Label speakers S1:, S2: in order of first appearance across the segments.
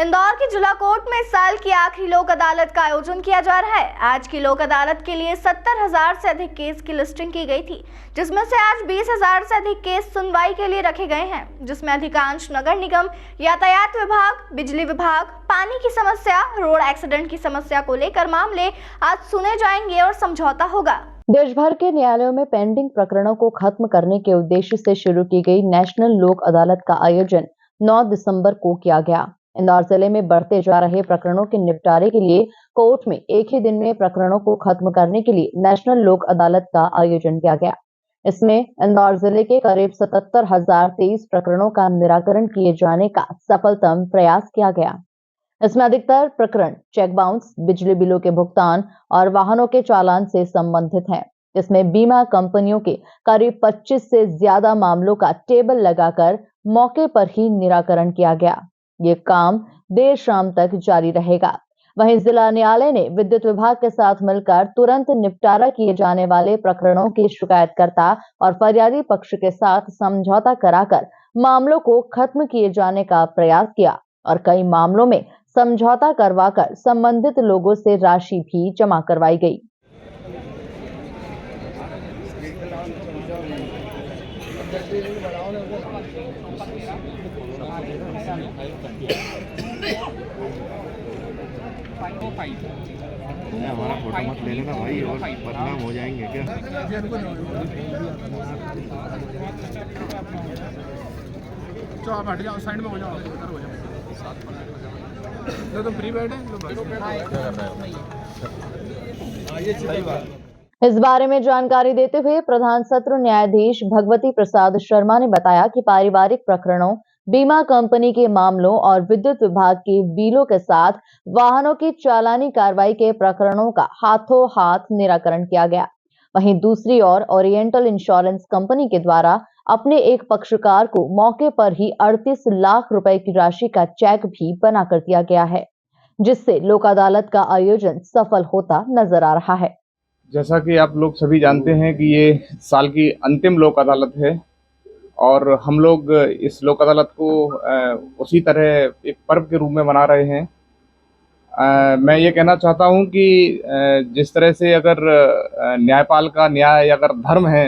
S1: इंदौर की जिला कोर्ट में इस साल की आखिरी लोक अदालत का आयोजन किया जा रहा है। आज की लोक अदालत के लिए 70,000 से अधिक केस की लिस्टिंग की गई थी, जिसमें से आज 20,000 से अधिक केस सुनवाई के लिए रखे गए हैं, जिसमें अधिकांश नगर निगम, यातायात विभाग, बिजली विभाग, पानी की समस्या, रोड एक्सीडेंट की समस्या को लेकर मामले आज सुने जाएंगे और समझौता होगा।
S2: देश भर के न्यायालयों में पेंडिंग प्रकरणों को खत्म करने के उद्देश्य से शुरू की गई नेशनल लोक अदालत का आयोजन 9 दिसंबर को किया गया। इंदौर जिले में बढ़ते जा रहे प्रकरणों के निपटारे के लिए कोर्ट में एक ही दिन में प्रकरणों को खत्म करने के लिए नेशनल लोक अदालत का आयोजन किया गया। इसमें इंदौर जिले के करीब 77,023 प्रकरणों का निराकरण किए जाने का सफलतम प्रयास किया गया। इसमें अधिकतर प्रकरण चेक बाउंस, बिजली बिलों के भुगतान और वाहनों के चालान से संबंधित हैं। इसमें बीमा कंपनियों के करीब 25 से ज्यादा मामलों का टेबल लगाकर मौके पर ही निराकरण किया गया। ये काम देर शाम तक जारी रहेगा। वहीं जिला न्यायालय ने विद्युत विभाग के साथ मिलकर तुरंत निपटारा किए जाने वाले प्रकरणों के शिकायतकर्ता और फरियादी पक्ष के साथ समझौता कराकर मामलों को खत्म किए जाने का प्रयास किया और कई मामलों में समझौता करवाकर संबंधित लोगों से राशि भी जमा करवाई गई।
S3: हमारा फोटो मत ले लेना भाई, और बदनाम हो जाएंगे क्या।
S4: तो आप हट जाओ, साइड में हो जाओ, इधर हो जाओ। तो फ्री बैठ है।
S2: इस बारे में जानकारी देते हुए प्रधान सत्र न्यायाधीश भगवती प्रसाद शर्मा ने बताया कि पारिवारिक प्रकरणों, बीमा कंपनी के मामलों और विद्युत विभाग के बिलों के साथ वाहनों की चालानी कार्रवाई के प्रकरणों का हाथों हाथ निराकरण किया गया। वहीं दूसरी ओर ओरिएंटल इंश्योरेंस कंपनी के द्वारा अपने एक पक्षकार को मौके पर ही 38 लाख रुपए की राशि का चेक भी बनाकर दिया गया है, जिससे लोक अदालत का आयोजन सफल होता नजर आ रहा है।
S4: जैसा कि आप लोग सभी जानते हैं कि ये साल की अंतिम लोक अदालत है और हम लोग इस लोक अदालत को उसी तरह एक पर्व के रूप में मना रहे हैं। मैं ये कहना चाहता हूँ कि जिस तरह से अगर न्यायपाल का न्याय अगर धर्म है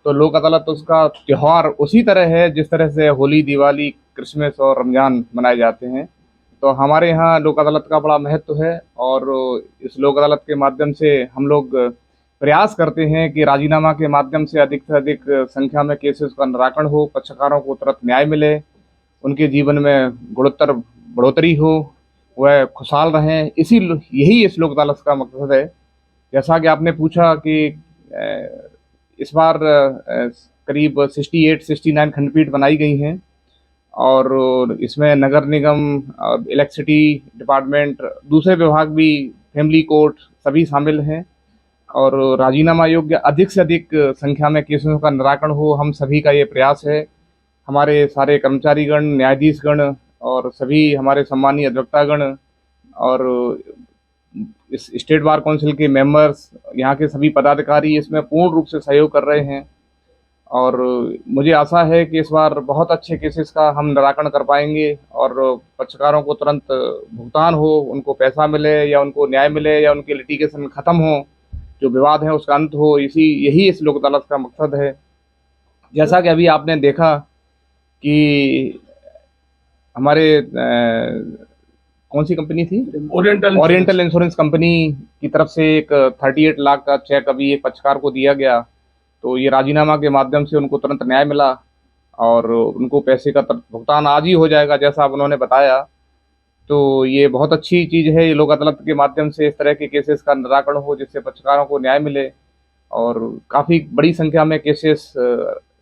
S4: तो लोक अदालत उसका त्यौहार उसी तरह है जिस तरह से होली, दिवाली, क्रिसमस और रमजान मनाए जाते हैं। तो हमारे यहाँ लोक अदालत का बड़ा महत्व है और इस लोक अदालत के माध्यम से हम लोग प्रयास करते हैं कि राजीनामा के माध्यम से अधिक संख्या में केसेस का निराकरण हो, पक्षकारों को तुरंत न्याय मिले, उनके जीवन में गुणोत्तर बढ़ोतरी हो, वह खुशहाल रहें। यही इस लोक अदालत का मकसद है। जैसा कि आपने पूछा कि इस बार करीब 68-69 खंडपीठ बनाई गई हैं और इसमें नगर निगम, इलेक्ट्रिसिटी डिपार्टमेंट, दूसरे विभाग भी, फैमिली कोर्ट सभी शामिल हैं और राजीनामा योग्य अधिक से अधिक संख्या में केसों का निराकरण हो, हम सभी का ये प्रयास है। हमारे सारे कर्मचारीगण, न्यायाधीशगण और सभी हमारे सम्मानीय अधिवक्तागण और इस स्टेट बार काउंसिल के मेंबर्स, यहाँ के सभी पदाधिकारी इसमें पूर्ण रूप से सहयोग कर रहे हैं और मुझे आशा है कि इस बार बहुत अच्छे केसेस का हम निराकरण कर पाएंगे और पक्षकारों को तुरंत भुगतान हो, उनको पैसा मिले या उनको न्याय मिले या उनके लिटिगेशन खत्म हो, जो विवाद है उसका अंत हो। यही इस लोक अदालत का मकसद है। जैसा कि अभी आपने देखा कि हमारे कौन सी कंपनी थी, ओरिएंटल इंश्योरेंस कंपनी की तरफ से एक 38 लाख का चेक अभी एक पक्षकार को दिया गया। तो ये राजीनामा के माध्यम से उनको तुरंत न्याय मिला और उनको पैसे का भुगतान आज ही हो जाएगा, जैसा आप उन्होंने बताया। तो ये बहुत अच्छी चीज़ है। ये लोक अदालत के माध्यम से इस तरह के केसेस का निराकरण हो जिससे पक्षकारों को न्याय मिले और काफ़ी बड़ी संख्या में केसेस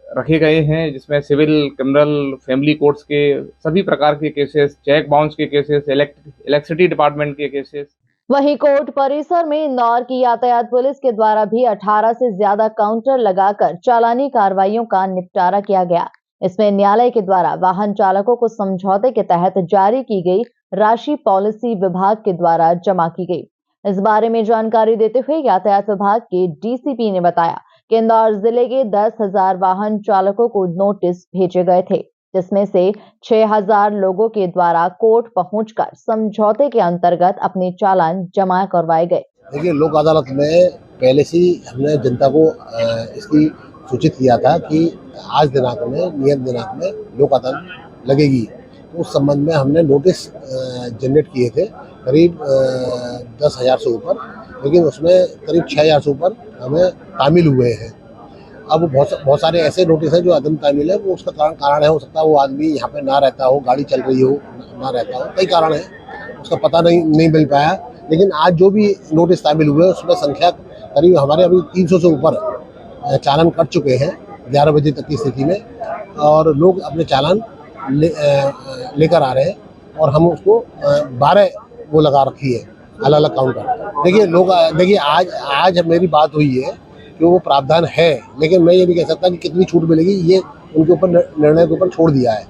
S4: रखे गए हैं, जिसमें सिविल, क्रिमिनल, फैमिली कोर्ट्स के सभी प्रकार के केसेस, चेक बाउंस के केसेस, इलेक्ट्रिसिटी डिपार्टमेंट के केसेस।
S2: वहीं कोर्ट परिसर में इंदौर की यातायात पुलिस के द्वारा भी 18 से ज्यादा काउंटर लगाकर चालानी कार्रवाइयों का निपटारा किया गया। इसमें न्यायालय के द्वारा वाहन चालकों को समझौते के तहत जारी की गई राशि पॉलिसी विभाग के द्वारा जमा की गई। इस बारे में जानकारी देते हुए यातायात विभाग के डीसीपी ने बताया कि इंदौर जिले के 10,000 वाहन चालकों को नोटिस भेजे गए थे, जिसमें से 6000 लोगों के द्वारा कोर्ट पहुंचकर समझौते के अंतर्गत अपने चालान जमा करवाए गए।
S5: देखिए, लोक अदालत में पहले से ही हमने जनता को इसकी सूचित किया था कि आज दिनांक में नियत दिनांक में लोक अदालत लगेगी। तो उस संबंध में हमने नोटिस जनरेट किए थे करीब 10,000 से ऊपर, लेकिन उसमें करीब 6,000 से ऊपर हमें तामील हुए हैं। अब बहुत सारे ऐसे नोटिस हैं जो अदम तामील है। वो उसका कारण है, हो सकता है वो आदमी यहाँ पे ना रहता हो, गाड़ी चल रही हो, ना रहता हो, कई कारण है, उसका पता नहीं मिल पाया। लेकिन आज जो भी नोटिस तामील हुए उसमें संख्या करीब हमारे अभी 300 से ऊपर चालान कट चुके हैं 11 बजे तक की स्थिति में, और लोग अपने चालान लेकर आ रहे हैं और हम उसको 12 वो लगा रखी है अलग अलग काउंटर। देखिए आज मेरी बात हुई है कि वो प्रावधान है, लेकिन मैं ये नहीं कह सकता कि कितनी छूट मिलेगी। ये उनके ऊपर निर्णय के ऊपर छोड़ दिया है,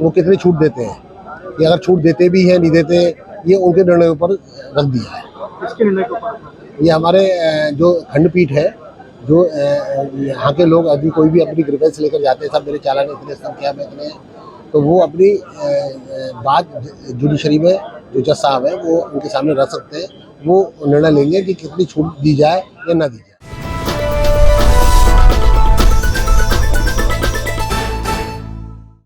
S5: वो कितनी छूट देते हैं। ये अगर छूट देते भी हैं नहीं देते, ये उनके निर्णय के ऊपर रख दिया है।
S6: किसके निर्णय के ऊपर?
S5: ये हमारे जो खंडपीठ है, जो यहाँ के लोग अभी कोई भी अपनी ग्रीवेंस लेकर जाते हैं, सब मेरे चालान इतने संख्या में इतने, तो वो अपनी बात जुडिशरी में जो जज साहब है वो उनके सामने रख सकते हैं। वो निर्णय लेंगे कि कितनी छूट दी जाए या ना दी जाए।